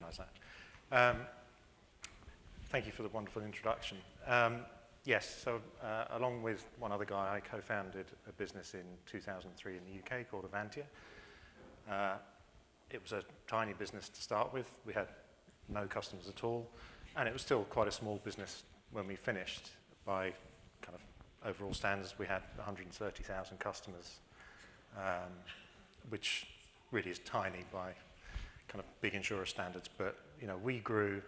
recognise that. Thank you for the wonderful introduction. Yes, so along with one other guy, I co-founded a business in 2003 in the UK called Avantia. It was a tiny business to start with. We had no customers at all, and it was still quite a small business when we finished. By kind of overall standards, we had 130,000 customers, which really is tiny by kind of big insurer standards. But you know, we grew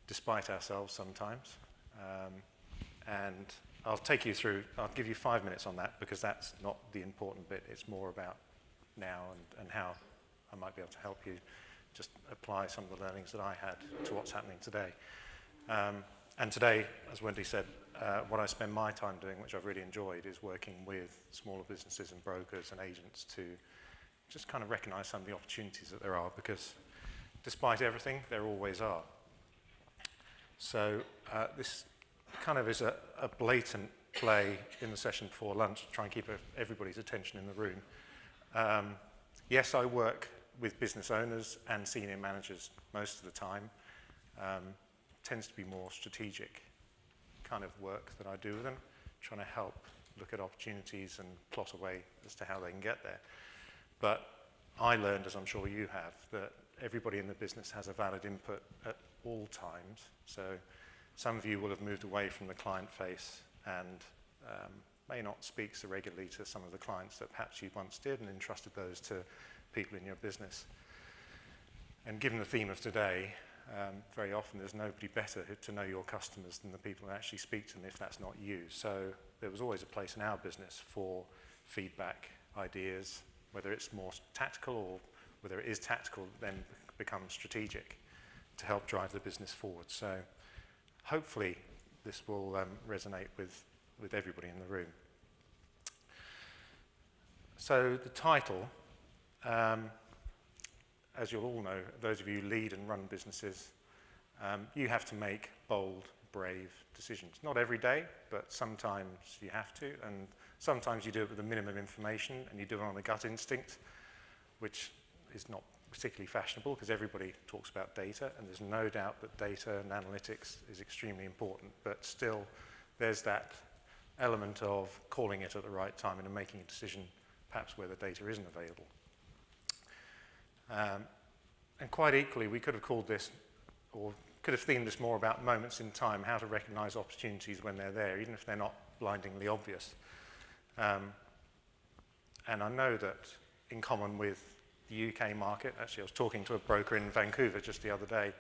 despite ourselves sometimes, and I'll give you 5 minutes on that, because that's not the important bit. It's more about now and how I might be able to help you just apply some of the learnings that I had to what's happening today. And today, as Wendy said, what I spend my time doing, which I've really enjoyed, is working with smaller businesses and brokers and agents to just kind of recognise some of the opportunities that there are, because despite everything, there always are. So this kind of is a blatant play in the session before lunch to try and keep everybody's attention in the room. Yes, I work with business owners and senior managers most of the time. Tends to be more strategic kind of work that I do with them, trying to help look at opportunities and plot a way as to how they can get there. But I learned, as I'm sure you have, that everybody in the business has a valid input at all times. So some of you will have moved away from the client face and may not speak so regularly to some of the clients that perhaps you once did and entrusted those to people in your business. And given the theme of today, very often there's nobody better to know your customers than the people who actually speak to them, if that's not you. So there was always a place in our business for feedback, ideas, whether it's more tactical or whether it is tactical, then becomes strategic to help drive the business forward. So hopefully this will resonate with everybody in the room. So the title, as you'll all know, those of you who lead and run businesses, you have to make bold, brave decisions. Not every day, but sometimes you have to, and sometimes you do it with a minimum information, and you do it on a gut instinct, which is not particularly fashionable, because everybody talks about data, and there's no doubt that data and analytics is extremely important, but still there's that element of calling it at the right time and making a decision perhaps where the data isn't available. And quite equally, we could have called this, or could have themed this more about moments in time, how to recognise opportunities when they're there, even if they're not blindingly obvious. And I know that in common with the UK market, actually I was talking to a broker in Vancouver just the other day,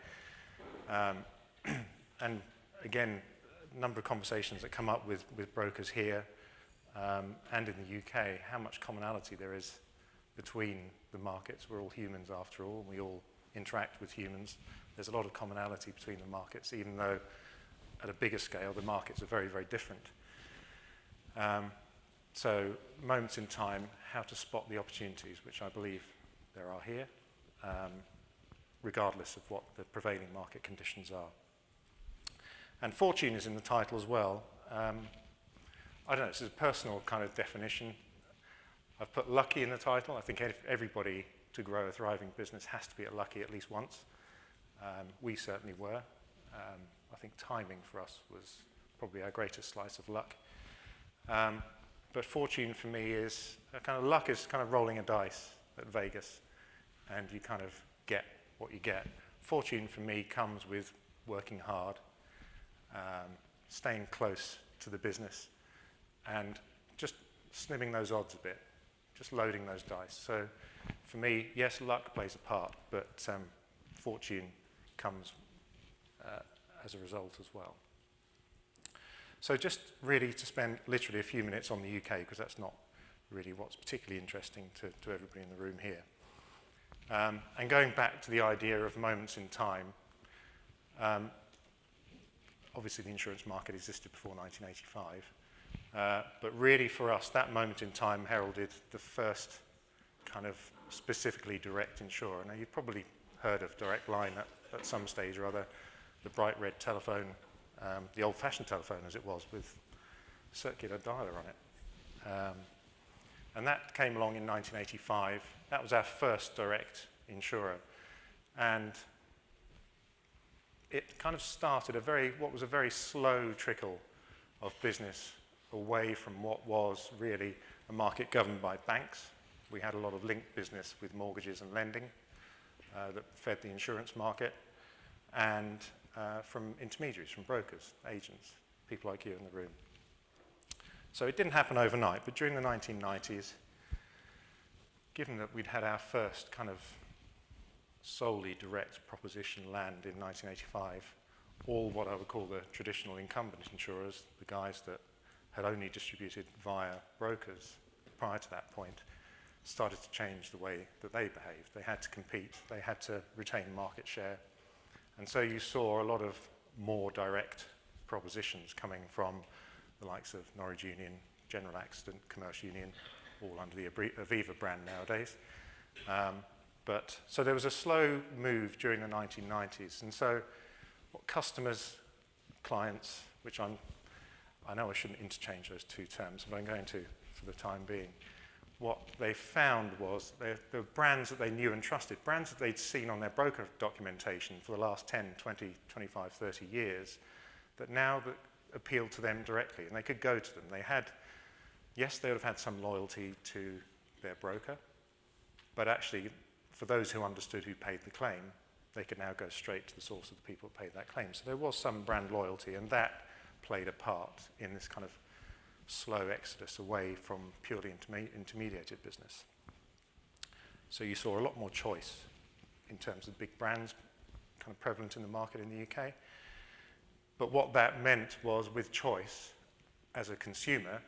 and again, a number of conversations that come up with brokers here and in the UK, how much commonality there is between the markets. We're all humans after all, and we all interact with humans. There's a lot of commonality between the markets, even though at a bigger scale the markets are very, very different. So moments in time, how to spot the opportunities, which I believe there are here, regardless of what the prevailing market conditions are. And fortune is in the title as well. I don't know, this is a personal kind of definition. I've put lucky in the title. I think everybody to grow a thriving business has to be lucky at least once. We certainly were. I think timing for us was probably our greatest slice of luck. But fortune for me is, kind of luck is kind of rolling a dice at Vegas, and you kind of get what you get. Fortune for me comes with working hard, staying close to the business, and just snibbing those odds a bit, just loading those dice. So for me, yes, luck plays a part, but fortune comes as a result as well. So just really to spend literally a few minutes on the UK, because that's not really what's particularly interesting to everybody in the room here. And going back to the idea of moments in time, obviously the insurance market existed before 1985, but really for us, that moment in time heralded the first kind of specifically direct insurer. Now you've probably heard of Direct Line at some stage or other, the bright red telephone, the old-fashioned telephone as it was, with a circular dialer on it. And that came along in 1985. That was our first direct insurer. And it kind of started what was a very slow trickle of business away from what was really a market governed by banks. We had a lot of linked business with mortgages and lending that fed the insurance market, and from intermediaries, from brokers, agents, people like you in the room. So it didn't happen overnight, but during the 1990s, given that we'd had our first kind of solely direct proposition land in 1985, all what I would call the traditional incumbent insurers, the guys that had only distributed via brokers prior to that point, started to change the way that they behaved. They had to compete, they had to retain market share, and so you saw a lot of more direct propositions coming from the likes of Norwich Union, General Accident, Commercial Union, all under the Aviva brand nowadays. So there was a slow move during the 1990s, and so what customers, clients, which I know I shouldn't interchange those two terms, but I'm going to for the time being, what they found was the brands that they knew and trusted, brands that they'd seen on their broker documentation for the last 10, 20, 25, 30 years, that now appealed to them directly, and they could go to them. They had, yes, they would have had some loyalty to their broker, but actually, for those who understood who paid the claim, they could now go straight to the source of the people who paid that claim. So there was some brand loyalty, and that played a part in this kind of slow exodus away from purely intermediated business. So you saw a lot more choice in terms of big brands kind of prevalent in the market in the UK. But what that meant was, with choice, as a consumer,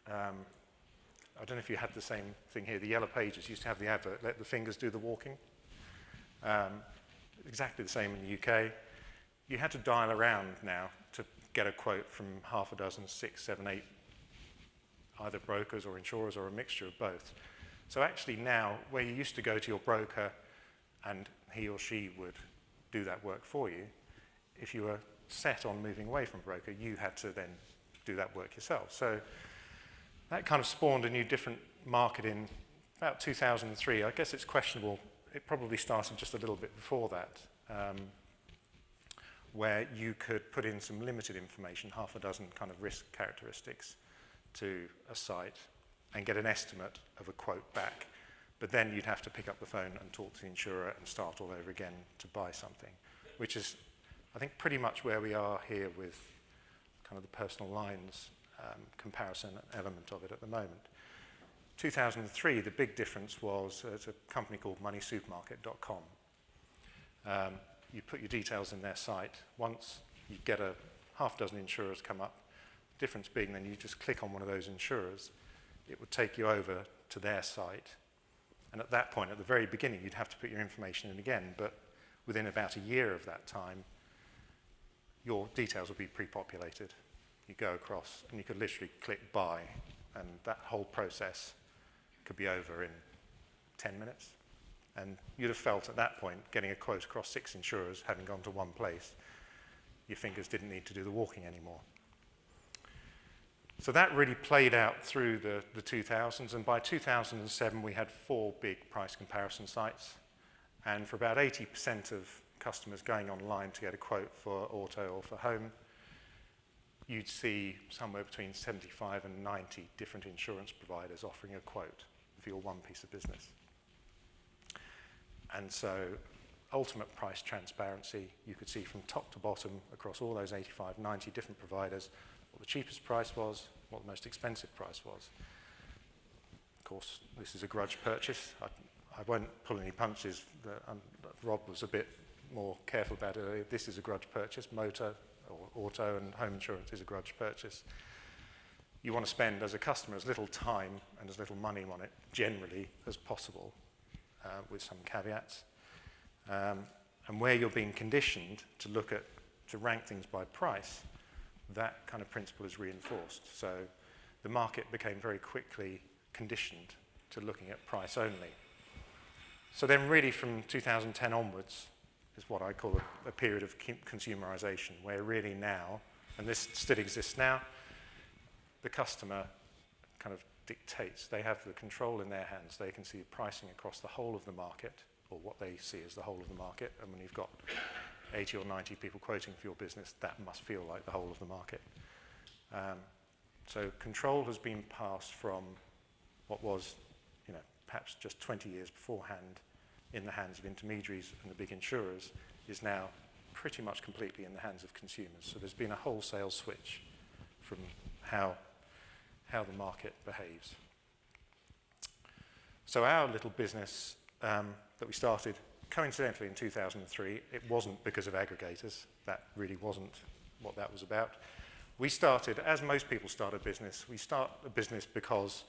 I don't know if you had the same thing here. The Yellow Pages used to have the advert, let the fingers do the walking. Exactly the same in the UK. You had to dial around now to get a quote from half a dozen, 6, 7, 8, either brokers or insurers or a mixture of both. So actually now, where you used to go to your broker and he or she would do that work for you, if you were set on moving away from broker, you had to then do that work yourself. So that kind of spawned a new different market in about 2003. I guess it's questionable. It probably started just a little bit before that, where you could put in some limited information, half a dozen kind of risk characteristics to a site and get an estimate of a quote back. But then you'd have to pick up the phone and talk to the insurer and start all over again to buy something, which is, I think, pretty much where we are here with kind of the personal lines comparison element of it at the moment. 2003, the big difference was it's a company called moneysupermarket.com. You put your details in their site. Once you get a half dozen insurers come up, difference being then you just click on one of those insurers, it would take you over to their site. And at that point, at the very beginning, you'd have to put your information in again, but within about a year of that time, your details will be pre-populated. You go across and you could literally click buy, and that whole process could be over in 10 minutes. And you'd have felt at that point, getting a quote across 6 insurers, having gone to one place, your fingers didn't need to do the walking anymore. So that really played out through the 2000s, and by 2007 we had 4 big price comparison sites, and for about 80% of customers going online to get a quote for auto or for home, you'd see somewhere between 75 and 90 different insurance providers offering a quote for your one piece of business. And so ultimate price transparency, you could see from top to bottom across all those 85, 90 different providers what the cheapest price was, what the most expensive price was. Of course, this is a grudge purchase. I won't pull any punches. Rob was a bit more careful about it. This is a grudge purchase. Motor or auto and home insurance is a grudge purchase. You want to spend, as a customer, as little time and as little money on it, generally, as possible, with some caveats. And where you're being conditioned to to rank things by price, that kind of principle is reinforced. So the market became very quickly conditioned to looking at price only. So then really from 2010 onwards is what I call a period of consumerization, where really now, and this still exists now, the customer kind of dictates. They have the control in their hands. They can see pricing across the whole of the market or what they see as the whole of the market. And when you've got 80 or 90 people quoting for your business, that must feel like the whole of the market. So control has been passed from what was, perhaps just 20 years beforehand in the hands of intermediaries and the big insurers, is now pretty much completely in the hands of consumers. So there's been a wholesale switch from how the market behaves. So our little business that we started coincidentally in 2003, it wasn't because of aggregators. That really wasn't what that was about. We started, as most people start a business, we start a business because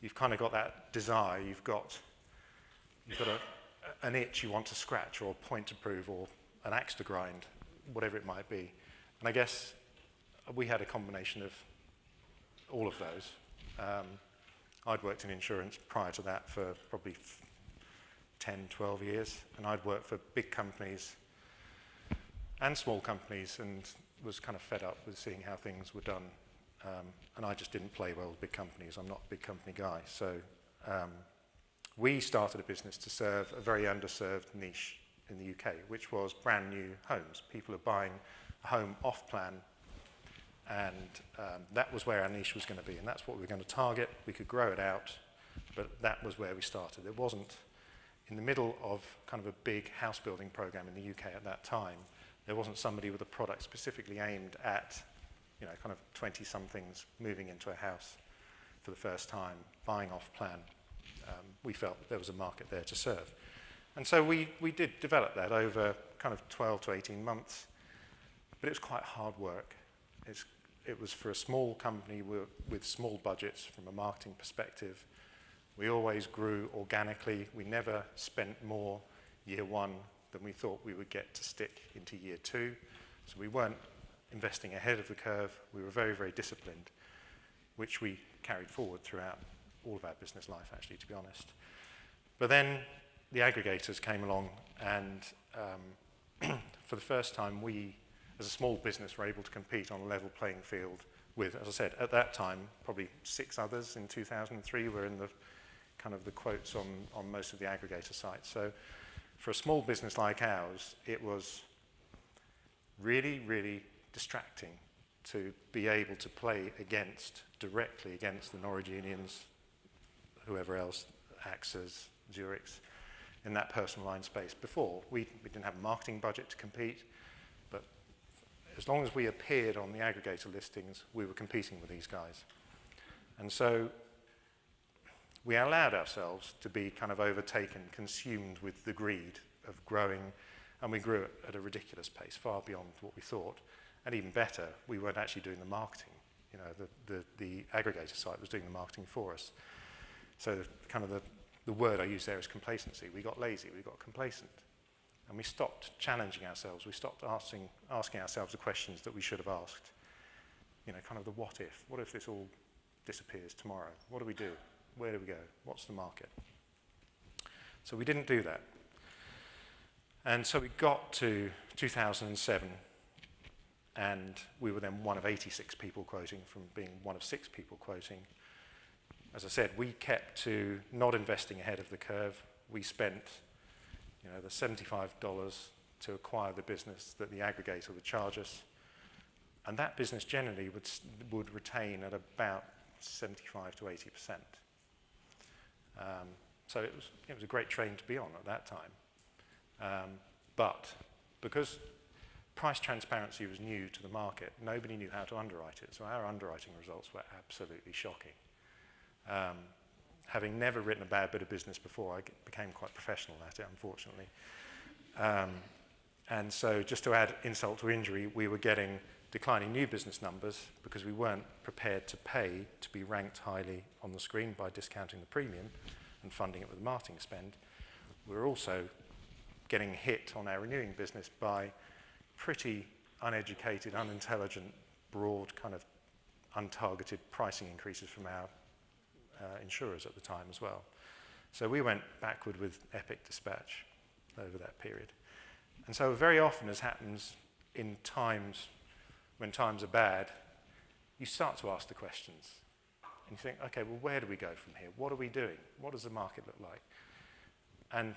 you've kind of got that desire, you've got an itch you want to scratch, or a point to prove, or an axe to grind, whatever it might be. And I guess we had a combination of all of those. I'd worked in insurance prior to that for probably 10, 12 years, and I'd worked for big companies and small companies, and was kind of fed up with seeing how things were done. And I just didn't play well with big companies. I'm not a big company guy. So we started a business to serve a very underserved niche in the UK, which was brand new homes. People are buying a home off plan, and that was where our niche was going to be, and that's what we were going to target. We could grow it out, but that was where we started. It wasn't in the middle of kind of a big house building program in the UK at that time. There wasn't somebody with a product specifically aimed at, kind of 20-somethings moving into a house for the first time, buying off plan. We felt there was a market there to serve. And so we did develop that over kind of 12 to 18 months, but it was quite hard work. It was for a small company with small budgets from a marketing perspective. We always grew organically. We never spent more year one than we thought we would get to stick into year two. So we weren't investing ahead of the curve. We were very, very disciplined, which we carried forward throughout all of our business life, actually, to be honest. But then the aggregators came along, and for the first time, we, as a small business, were able to compete on a level playing field with, as I said, at that time, probably 6 others in 2003 were in the kind of the quotes on most of the aggregator sites. So for a small business like ours, it was really, really distracting to be able to play directly against the Norwich Unions, whoever else, AXAs, Zurichs, in that personal line space. Before, we didn't have a marketing budget to compete, but as long as we appeared on the aggregator listings, we were competing with these guys. And so we allowed ourselves to be kind of overtaken, consumed with the greed of growing, and we grew at a ridiculous pace, far beyond what we thought. And even better, we weren't actually doing the marketing. The aggregator site was doing the marketing for us. So kind of the word I use there is complacency. We got lazy, we got complacent, and we stopped challenging ourselves. We stopped asking ourselves the questions that we should have asked. Kind of the what if. What if this all disappears tomorrow? What do we do? Where do we go? What's the market? So we didn't do that. And so we got to 2007, and we were then one of 86 people quoting from being one of 6 people quoting. As I said, we kept to not investing ahead of the curve. We spent, the $75 to acquire the business that the aggregator would charge us, and that business generally would retain at about 75 to 80%. So it was a great train to be on at that time. But because price transparency was new to the market, nobody knew how to underwrite it. So our underwriting results were absolutely shocking. Having never written a bad bit of business before, I became quite professional at it, unfortunately. And so just to add insult to injury, we were getting declining new business numbers because we weren't prepared to pay to be ranked highly on the screen by discounting the premium and funding it with marketing spend. We were also getting hit on our renewing business by pretty uneducated, unintelligent, broad kind of untargeted pricing increases from our insurers at the time as well. So we went backward with epic dispatch over that period. And so very often, as happens in times when times are bad, you start to ask the questions. And you think, okay, well, where do we go from here? What are we doing? What does the market look like? And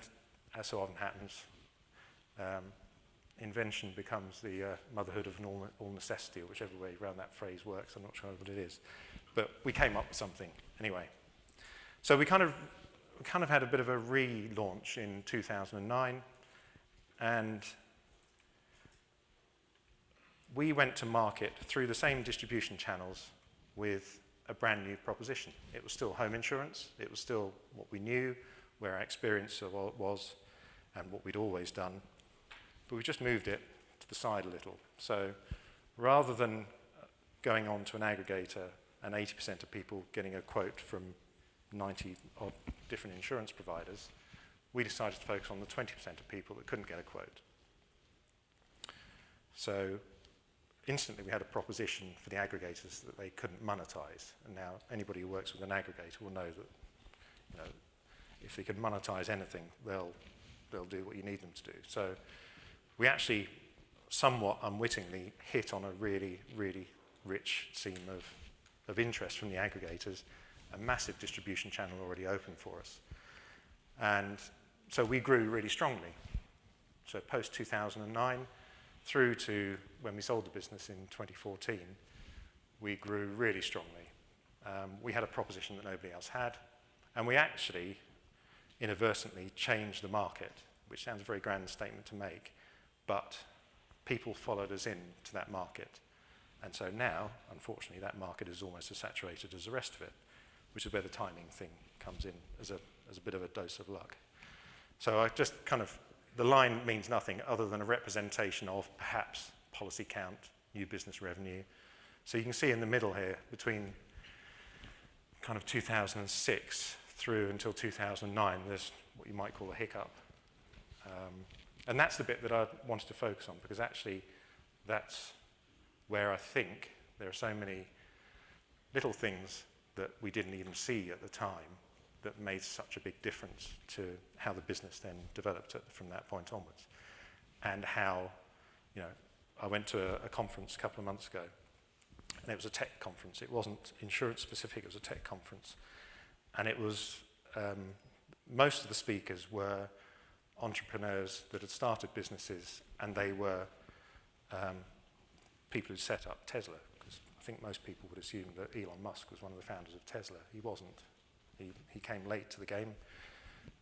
as so often happens, invention becomes the motherhood of all necessity, or whichever way around that phrase works. I'm not sure what it is. But we came up with something anyway. So we kind of had a bit of a relaunch in 2009, and we went to market through the same distribution channels with a brand new proposition. It was still home insurance. It was still what we knew, where our experience was, and what we'd always done. But we just moved it to the side a little. So rather than going on to an aggregator and 80% of people getting a quote from 90 odd different insurance providers, we decided to focus on the 20% of people that couldn't get a quote. So instantly we had a proposition for the aggregators that they couldn't monetize. And now anybody who works with an aggregator will know that, you know, if they can monetize anything, they'll do what you need them to do. So we actually somewhat unwittingly hit on a really, really rich seam of interest from the aggregators, a massive distribution channel already open for us. And so we grew really strongly. So post 2009 through to when we sold the business in 2014, we grew really strongly. We had a proposition that nobody else had, and we actually inadvertently changed the market, which sounds a very grand statement to make, but people followed us into that market. And so now, unfortunately, that market is almost as saturated as the rest of it, which is where the timing thing comes in as a bit of a dose of luck. So I just kind of, the line means nothing other than a representation of perhaps policy count, new business revenue. So you can see in the middle here, between kind of 2006 through until 2009, there's what you might call a hiccup. And that's the bit that I wanted to focus on, because actually that's where I think there are so many little things that we didn't even see at the time that made such a big difference to how the business then developed from that point onwards. And how, you know, I went to a conference a couple of months ago, and it was a tech conference. It wasn't insurance specific, it was a tech conference. And it was, most of the speakers were entrepreneurs that had started businesses, and they were people who set up Tesla, because I think most people would assume that Elon Musk was one of the founders of Tesla. He wasn't. He came late to the game,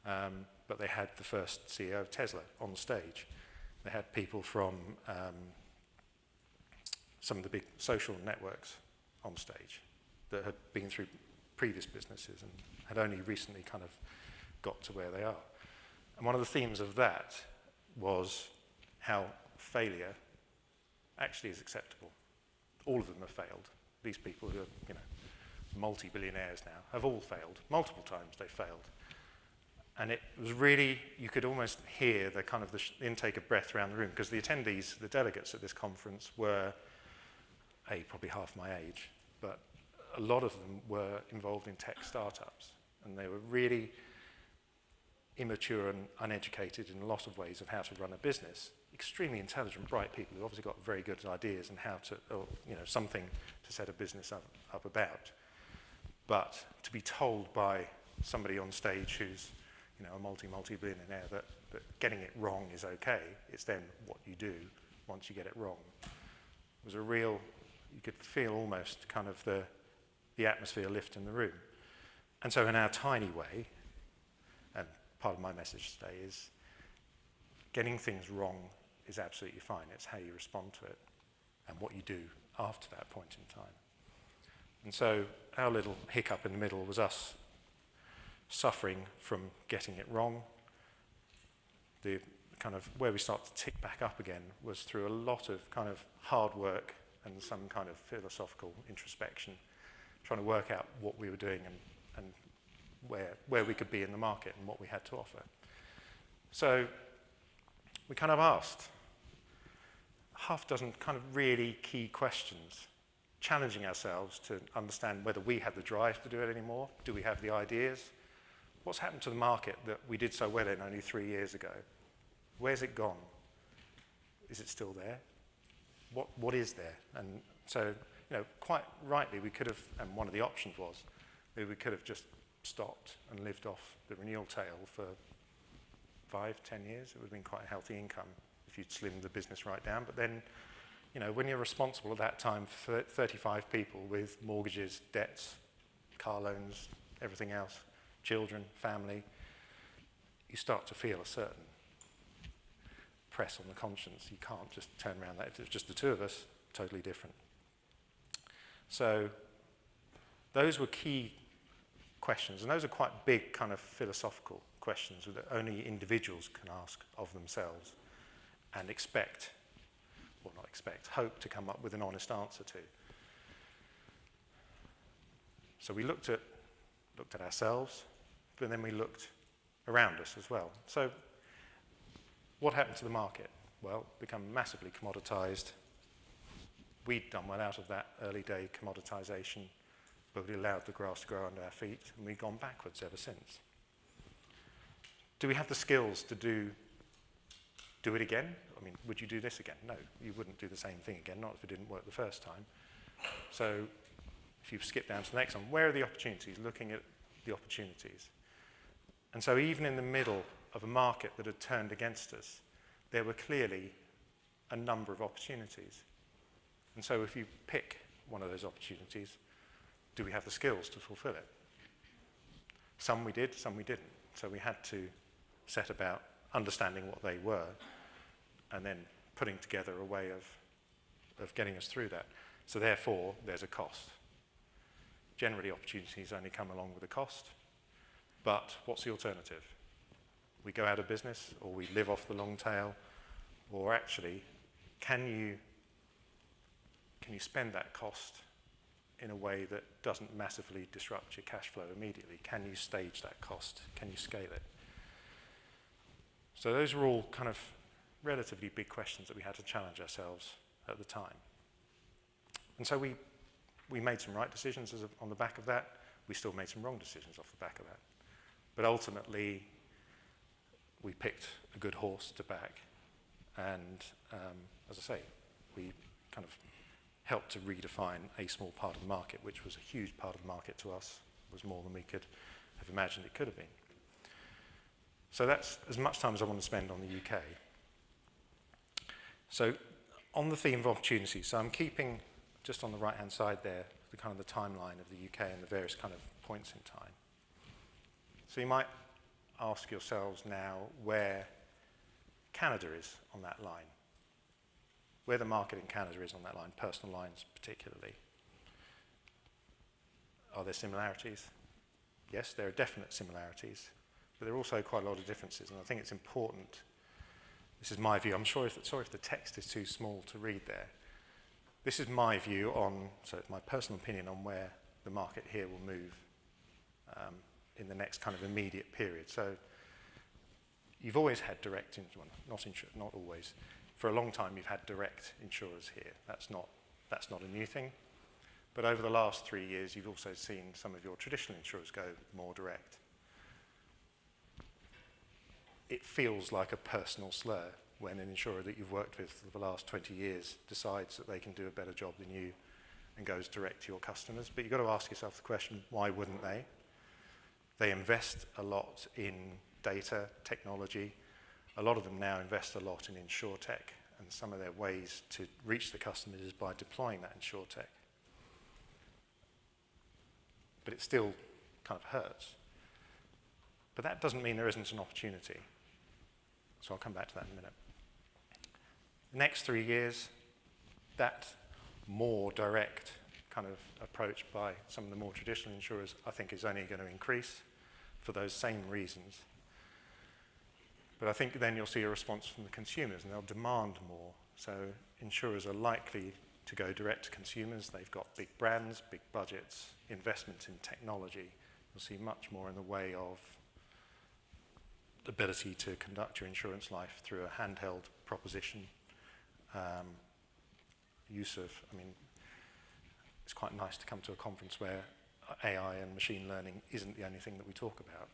but they had the first CEO of Tesla on stage. They had people from some of the big social networks on stage that had been through previous businesses and had only recently kind of got to where they are. And one of the themes of that was how failure actually is acceptable. All of them have failed. These people who are, you know, multi-billionaires now have all failed. Multiple times they failed. And it was really, you could almost hear the kind of the intake of breath around the room, because the attendees, the delegates at this conference were, probably half my age, but a lot of them were involved in tech startups, and they were really immature and uneducated in a lot of ways of how to run a business. Extremely intelligent, bright people who obviously got very good ideas and how to, or, you know, something to set a business up about. But to be told by somebody on stage who's, you know, a multi-billionaire that getting it wrong is okay, it's then what you do once you get it wrong, was a real, you could feel almost kind of the atmosphere lift in the room. And so in our tiny way, and part of my message today is, getting things wrong is absolutely fine. It's how you respond to it and what you do after that point in time. And so our little hiccup in the middle was us suffering from getting it wrong. The kind of where we start to tick back up again was through a lot of kind of hard work and some kind of philosophical introspection, trying to work out what we were doing and where we could be in the market and what we had to offer. So we kind of asked half a dozen kind of really key questions, challenging ourselves to understand whether we had the drive to do it anymore. Do we have the ideas? What's happened to the market that we did so well in only 3 years ago? Where's it gone? Is it still there? What is there? And so, you know, quite rightly, we could have, and one of the options was, we could have just stopped and lived off the renewal tail for 5-10 years, it would have been quite a healthy income if you'd slimmed the business right down. But then, you know, when you're responsible at that time for 35 people with mortgages, debts, car loans, everything else, children, family, you start to feel a certain press on the conscience. You can't just turn around that. If it was just the two of us, totally different. So those were key questions, and those are quite big kind of philosophical questions that only individuals can ask of themselves and expect, or not expect, hope to come up with an honest answer to. So we looked at ourselves, but then we looked around us as well. So what happened to the market? Well, it became massively commoditized. We'd done well out of that early day commoditization, but we allowed the grass to grow under our feet, and we've gone backwards ever since. Do we have the skills to do it again? I mean, would you do this again? No, you wouldn't do the same thing again, not if it didn't work the first time. So if you skip down to the next one, where are the opportunities? Looking at the opportunities. And so even in the middle of a market that had turned against us, there were clearly a number of opportunities. And so if you pick one of those opportunities, do we have the skills to fulfill it? Some we did, some we didn't. So we had to set about understanding what they were and then putting together a way of getting us through that. So therefore, there's a cost. Generally, opportunities only come along with a cost. But what's the alternative? We go out of business, or we live off the long tail, or actually, can you spend that cost in a way that doesn't massively disrupt your cash flow immediately? Can you stage that cost? Can you scale it? So those are all kind of relatively big questions that we had to challenge ourselves at the time. And so we made some right decisions on the back of that. We still made some wrong decisions off the back of that. But ultimately, we picked a good horse to back. And as I say, we kind of helped to redefine a small part of the market, which was a huge part of the market to us. It was more than we could have imagined it could have been. So that's as much time as I want to spend on the UK. So on the theme of opportunities, so I'm keeping just on the right-hand side there, the kind of the timeline of the UK and the various kind of points in time. So you might ask yourselves now where Canada is on that line, where the market in Canada is on that line, personal lines particularly. Are there similarities? Yes, there are definite similarities, but there are also quite a lot of differences, and I think it's important. This is my view. I'm sorry if the text is too small to read there. This is my view on, so it's my personal opinion on where the market here will move in the next kind of immediate period. So you've always had direct, well, not always. For a long time, you've had direct insurers here. That's not a new thing. But over the last 3 years, you've also seen some of your traditional insurers go more direct. It feels like a personal slur when an insurer that you've worked with for the last 20 years decides that they can do a better job than you and goes direct to your customers. But you've got to ask yourself the question, why wouldn't they? They invest a lot in data, technology. A lot of them now invest a lot in insurtech, and some of their ways to reach the customers is by deploying that insurtech. But it still kind of hurts. But that doesn't mean there isn't an opportunity. So I'll come back to that in a minute. The next 3 years, that more direct kind of approach by some of the more traditional insurers, I think, is only going to increase for those same reasons. But I think then you'll see a response from the consumers, and they'll demand more. So insurers are likely to go direct to consumers. They've got big brands, big budgets, investments in technology. You'll see much more in the way of the ability to conduct your insurance life through a handheld proposition. Use of, I mean, it's quite nice to come to a conference where AI and machine learning isn't the only thing that we talk about.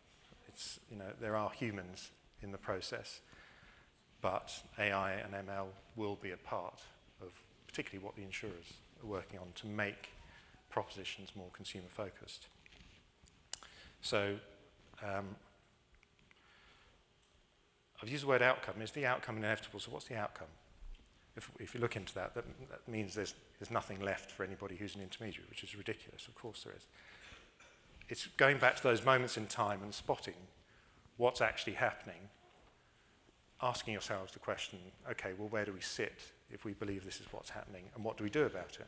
It's, you know, there are humans in the process, but AI and ML will be a part of particularly what the insurers are working on to make propositions more consumer focused. So I've used the word outcome. Is the outcome inevitable? So what's the outcome? If you look into that, that means there's nothing left for anybody who's an intermediary, which is ridiculous. Of course there is. It's going back to those moments in time and spotting what's actually happening, asking yourselves the question, okay, well, where do we sit if we believe this is what's happening, and what do we do about it?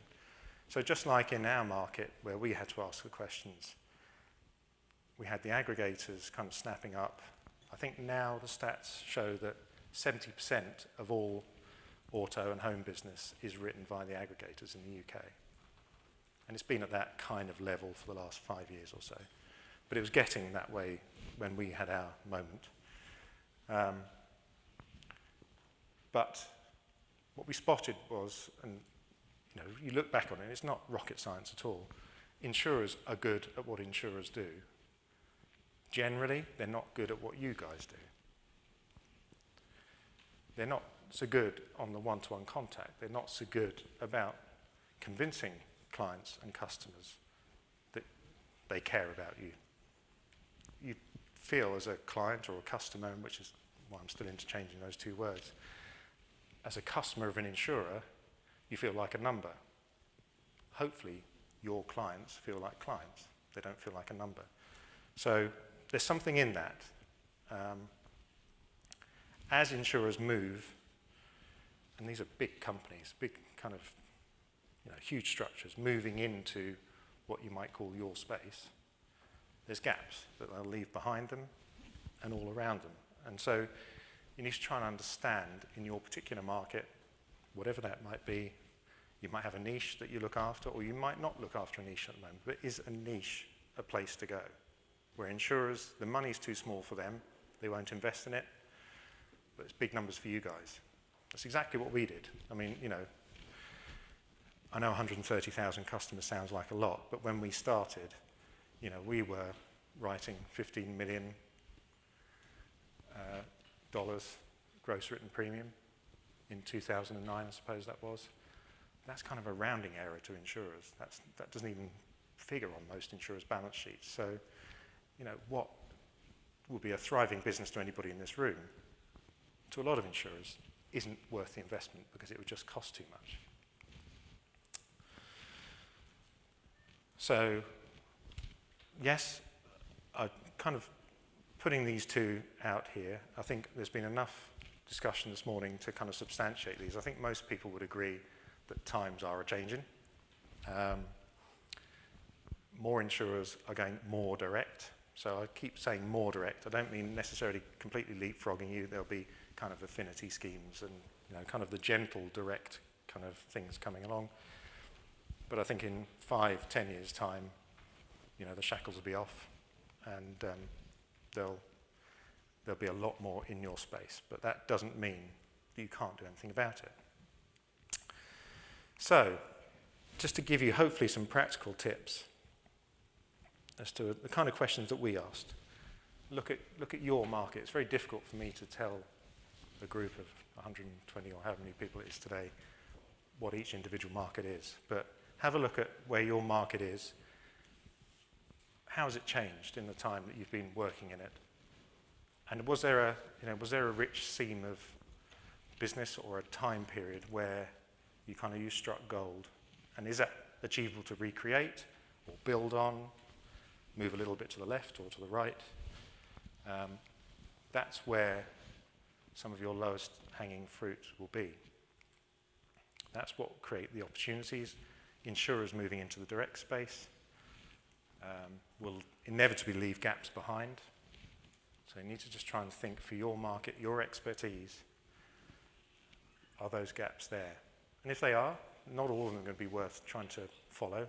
So just like in our market, where we had to ask the questions, we had the aggregators kind of snapping up. I think now the stats show that 70% of all auto and home business is written by the aggregators in the UK. And it's been at that kind of level for the last 5 years or so. But it was getting that way when we had our moment. But what we spotted was, and you look back on it, it's not rocket science at all. Insurers are good at what insurers do. Generally, they're not good at what you guys do. They're not so good on the one-to-one contact. They're not so good about convincing clients and customers that they care about you. You feel as a client or a customer, which is why I'm still interchanging those two words, as a customer of an insurer, you feel like a number. Hopefully, your clients feel like clients. They don't feel like a number. So there's something in that. As insurers move, and these are big companies, big kind of huge structures, moving into what you might call your space, there's gaps that they'll leave behind them and all around them. And so you need to try and understand in your particular market, whatever that might be, you might have a niche that you look after, or you might not look after a niche at the moment, but is a niche a place to go? Where insurers, the money's too small for them, they won't invest in it, but it's big numbers for you guys. That's exactly what we did. I mean, I know 130,000 customers sounds like a lot, but when we started, we were writing $15 million gross written premium in 2009, I suppose that was. That's kind of a rounding error to insurers. That doesn't even figure on most insurers' balance sheets. So, what will be a thriving business to anybody in this room, to a lot of insurers, isn't worth the investment because it would just cost too much. So, yes, I'm kind of putting these two out here. I think there's been enough discussion this morning to kind of substantiate these. I think most people would agree that times are a-changing. More insurers are going more direct. So I keep saying more direct. I don't mean necessarily completely leapfrogging you. There'll be kind of affinity schemes and kind of the gentle, direct kind of things coming along. But I think in 5-10 years' time, the shackles will be off, and there'll be a lot more in your space. But that doesn't mean that you can't do anything about it. So, just to give you hopefully some practical tips as to the kind of questions that we asked. Look at your market. It's very difficult for me to tell a group of 120 or however many people it is today what each individual market is. But have a look at where your market is. How has it changed in the time that you've been working in it? And was there a rich seam of business or a time period where you struck gold? And is that achievable to recreate or build on, move a little bit to the left or to the right? That's where some of your lowest hanging fruit will be. That's what will create the opportunities. Insurers moving into the direct space will inevitably leave gaps behind. So you need to just try and think for your market, your expertise, are those gaps there? And if they are, not all of them are going to be worth trying to follow.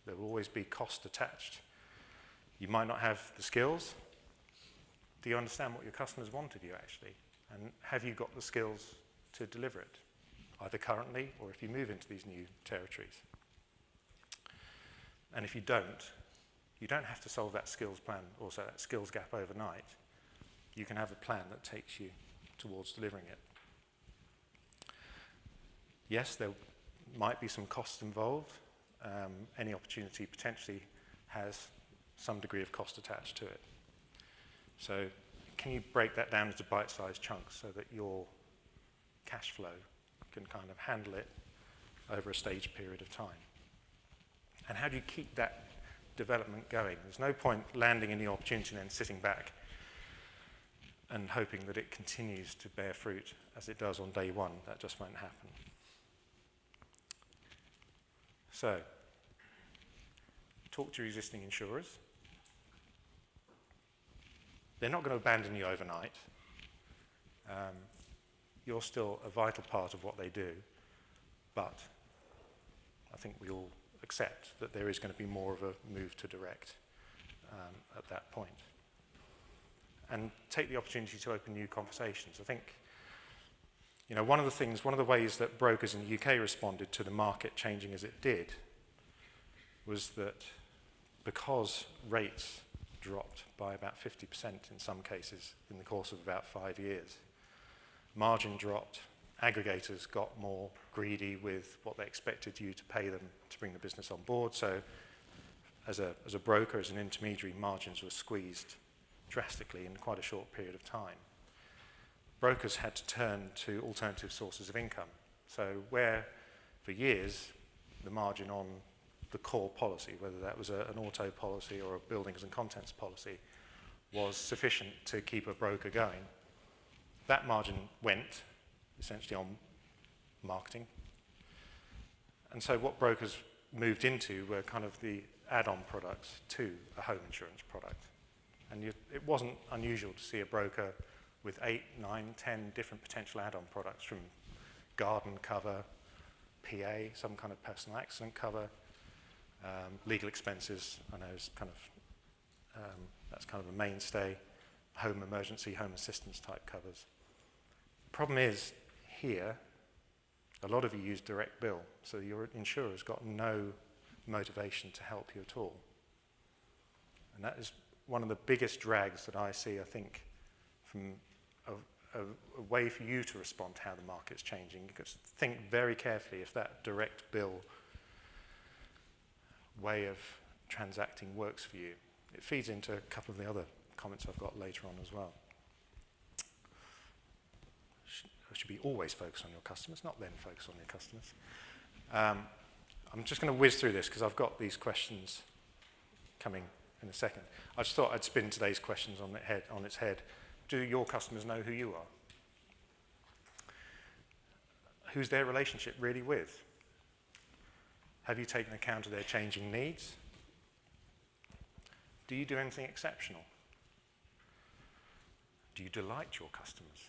There will always be cost attached. You might not have the skills. Do you understand what your customers want of you, actually? And have you got the skills to deliver it, either currently or if you move into these new territories? And if you don't have to solve that skills plan, also that skills gap overnight. You can have a plan that takes you towards delivering it. Yes, there might be some costs involved. Any opportunity potentially has some degree of cost attached to it. So can you break that down into bite-sized chunks so that your cash flow can kind of handle it over a staged period of time? And how do you keep that development going? There's no point landing in the opportunity and then sitting back and hoping that it continues to bear fruit as it does on day one. That just won't happen. So, talk to your existing insurers. They're not going to abandon you overnight. You're still a vital part of what they do, but I think we all accept that there is going to be more of a move to direct at that point. And take the opportunity to open new conversations. I think, you know, one of the ways that brokers in the UK responded to the market changing as it did was that because rates dropped by about 50% in some cases in the course of about 5 years, margin dropped, aggregators got more greedy with what they expected you to pay them to bring the business on board. So as a broker, as an intermediary, margins were squeezed drastically in quite a short period of time. Brokers had to turn to alternative sources of income. So where for years the margin on the core policy, whether that was an auto policy or a buildings and contents policy, was sufficient to keep a broker going, that margin went essentially on marketing. And so what brokers moved into were kind of the add-on products to a home insurance product. And it wasn't unusual to see a broker with 8, 9, 10 different potential add-on products, from garden cover, PA, some kind of personal accident cover, legal expenses, I know is kind of, that's kind of a mainstay, home emergency, home assistance type covers. The problem is, here, a lot of you use direct bill, so your insurer's got no motivation to help you at all. And that is one of the biggest drags that I see, I think, from a way for you to respond to how the market's changing. Because think very carefully if that direct bill way of transacting works for you. It feeds into a couple of the other comments I've got later on as well. Should be always focused on your customers, not then focus on your customers. I'm just going to whiz through this because I've got these questions coming in a second. I just thought I'd spin today's questions on its head. Do your customers know who you are? Who's their relationship really with? Have you taken account of their changing needs? Do you do anything exceptional? Do you delight your customers?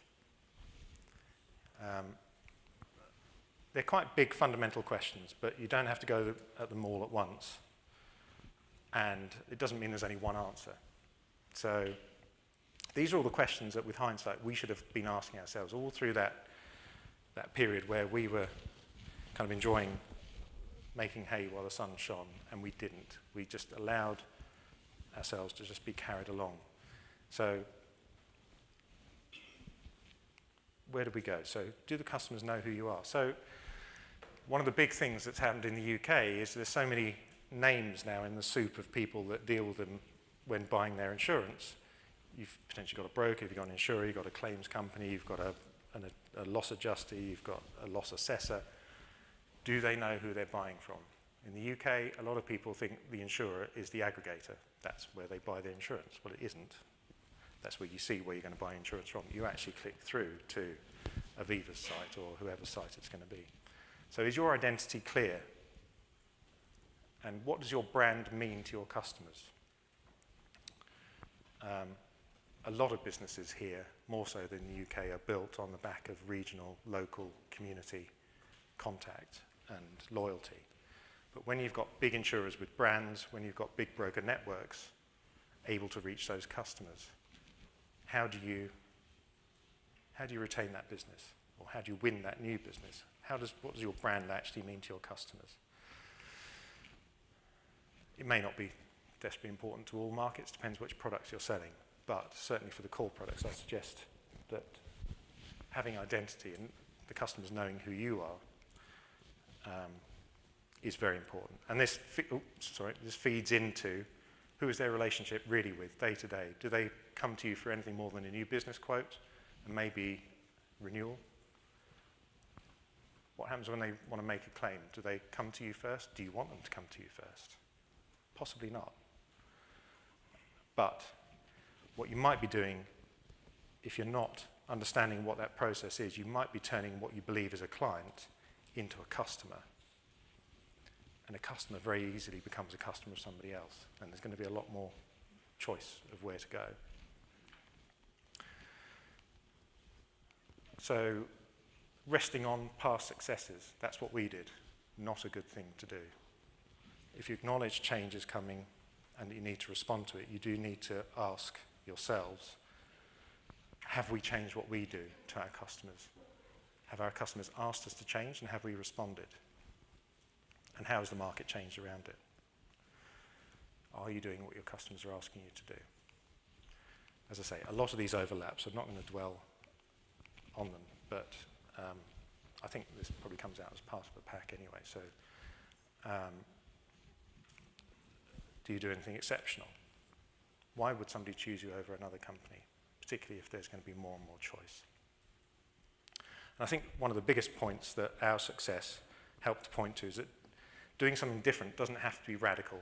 They're quite big fundamental questions, but you don't have to go at them all at once. And it doesn't mean there's only one answer. So these are all the questions that, with hindsight, we should have been asking ourselves all through that period where we were kind of enjoying making hay while the sun shone, and we didn't. We just allowed ourselves to just be carried along. So where do we go? So do the customers know who you are? So one of the big things that's happened in the UK is there's so many names now in the soup of people that deal with them when buying their insurance. You've potentially got a broker, you've got an insurer, you've got a claims company, you've got a loss adjuster, you've got a loss assessor. Do they know who they're buying from? In the UK, a lot of people think the insurer is the aggregator. That's where they buy their insurance. Well, it isn't. That's where you see where you're going to buy insurance from. You actually click through to Aviva's site or whoever's site it's going to be. So is your identity clear? And what does your brand mean to your customers? A lot of businesses here, more so than the UK, are built on the back of regional, local, community contact and loyalty. But when you've got big insurers with brands, when you've got big broker networks able to reach those customers, how do you retain that business? Or how do you win that new business? What does your brand actually mean to your customers? It may not be desperately important to all markets, depends which products you're selling. But certainly for the core products, I suggest that having identity and the customers knowing who you is very important. And this feeds into Who is their relationship really with day to day? Do they come to you for anything more than a new business quote and maybe renewal? What happens when they want to make a claim? Do they come to you first? Do you want them to come to you first? Possibly not. But what you might be doing, if you're not understanding what that process is, you might be turning what you believe is a client into a customer. And a customer very easily becomes a customer of somebody else. And there's going to be a lot more choice of where to go. So resting on past successes, that's what we did. Not a good thing to do. If you acknowledge change is coming and you need to respond to it, you do need to ask yourselves, have we changed what we do to our customers? Have our customers asked us to change, and have we responded? And how has the market changed around it? Are you doing what your customers are asking you to do? As I say, a lot of these overlap, so I'm not going to dwell on them, but I think this probably comes out as part of the pack anyway. So do you do anything exceptional? Why would somebody choose you over another company, particularly if there's going to be more and more choice? And I think one of the biggest points that our success helped to point to is that doing something different doesn't have to be radical.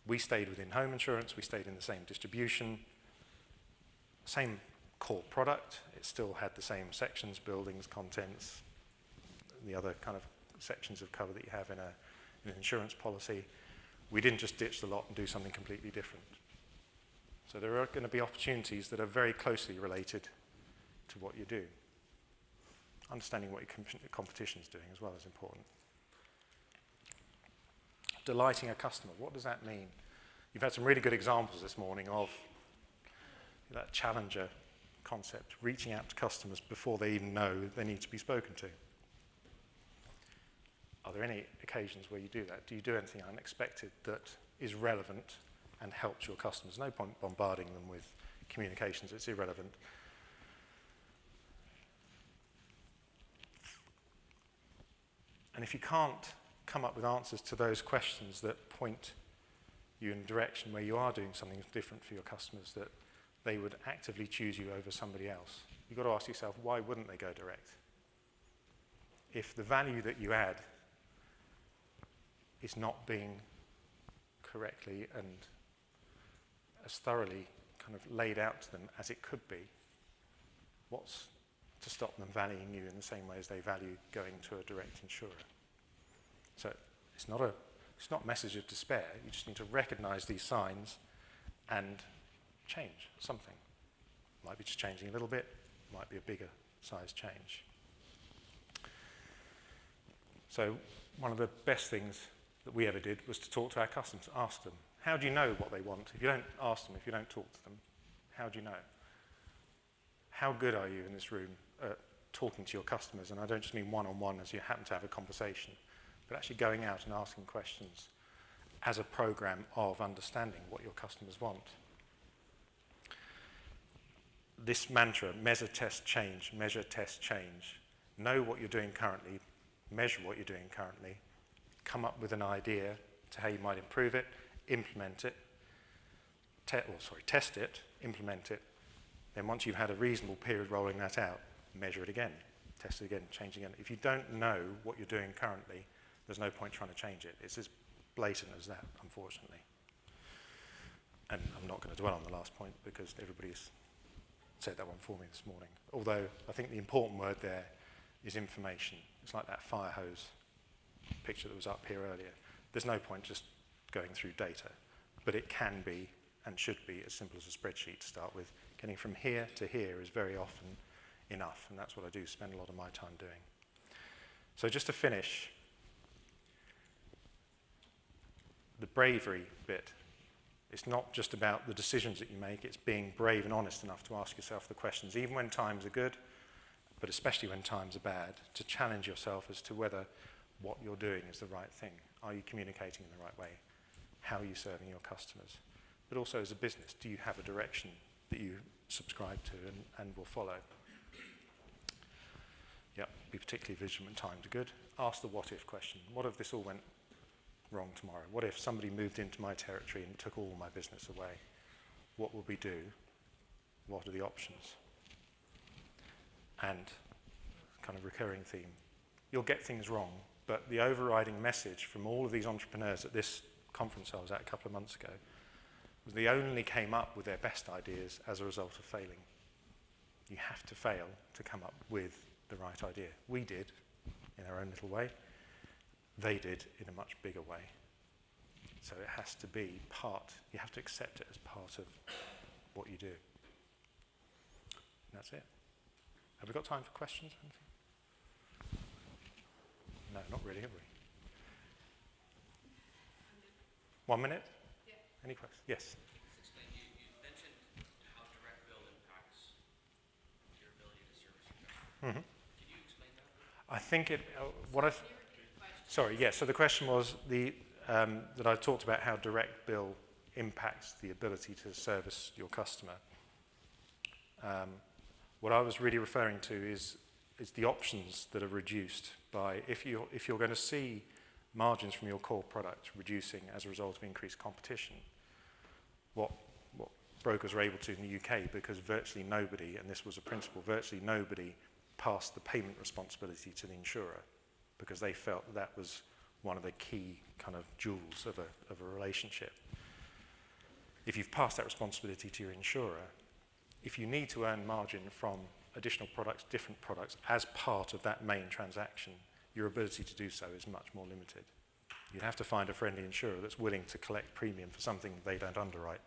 We stayed within home insurance, we stayed in the same distribution, same core product. It still had the same sections, buildings, contents, the other kind of sections of cover that you have in an insurance policy. We didn't just ditch the lot and do something completely different. So there are going to be opportunities that are very closely related to what you do. Understanding what your competition is doing as well is important. Delighting a customer, what does that mean? You've had some really good examples this morning of that challenger concept, reaching out to customers before they even know they need to be spoken to. Are there any occasions where you do that? Do you do anything unexpected that is relevant and helps your customers? No point bombarding them with communications, it's irrelevant. And if you can't come up with answers to those questions that point you in a direction where you are doing something different for your customers, that they would actively choose you over somebody else, you've got to ask yourself, why wouldn't they go direct? If the value that you add is not being correctly and as thoroughly kind of laid out to them as it could be, what's to stop them valuing you in the same way as they value going to a direct insurer? So it's not a message of despair. You just need to recognize these signs and change something. Might be just changing a little bit, might be a bigger size change. So one of the best things that we ever did was to talk to our customers, ask them, how do you know what they want? If you don't ask them, if you don't talk to them, how do you know? How good are you in this room at talking to your customers? And I don't just mean one-on-one as you happen to have a conversation, but actually going out and asking questions as a program of understanding what your customers want. This mantra, measure, test, change, measure, test, change. Know what you're doing currently, measure what you're doing currently, come up with an idea to how you might improve it, implement it, test it, implement it. Then once you've had a reasonable period rolling that out, measure it again, test it again, change it again. If you don't know what you're doing currently, there's no point trying to change it. It's as blatant as that, unfortunately. And I'm not going to dwell on the last point because everybody's said that one for me this morning. Although I think the important word there is information. It's like that fire hose picture that was up here earlier. There's no point just going through data, but it can be and should be as simple as a spreadsheet to start with. Getting from here to here is very often enough, and that's what I do spend a lot of my time doing. So just to finish, the bravery bit, it's not just about the decisions that you make, it's being brave and honest enough to ask yourself the questions, even when times are good, but especially when times are bad, to challenge yourself as to whether what you're doing is the right thing. Are you communicating in the right way? How are you serving your customers? But also as a business, do you have a direction that you subscribe to and will follow? Yep, be particularly vigilant when times are good. Ask the what if question. What if this all went wrong tomorrow? What if somebody moved into my territory and took all my business away? What would we do? What are the options? And kind of recurring theme. You'll get things wrong, but the overriding message from all of these entrepreneurs at this conference I was at a couple of months ago was they only came up with their best ideas as a result of failing. You have to fail to come up with the right idea. We did, in our own little way. They did in a much bigger way. So it has to be part, you have to accept it as part of what you do. And that's it. Have we got time for questions? No, not really, have we? 1 minute? Yeah. Any questions? Yes. Explain, you mentioned how direct bill impacts your ability to service your customer. Mm-hmm. Can you explain that? I think it, sorry, yes, so the question was that I talked about how direct bill impacts the ability to service your customer. What I was really referring to is the options that are reduced by, if you're going to see margins from your core product reducing as a result of increased competition, what brokers are able to in the UK, because virtually nobody, and this was a principle, virtually nobody passed the payment responsibility to the insurer, because they felt that was one of the key kind of jewels of a relationship. If you've passed that responsibility to your insurer, if you need to earn margin from additional products, different products, as part of that main transaction, your ability to do so is much more limited. You'd have to find a friendly insurer that's willing to collect premium for something they don't underwrite.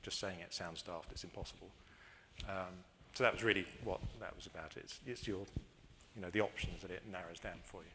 Just saying it sounds daft, it's impossible. So that was really what that was about. It's your, the options that it narrows down for you.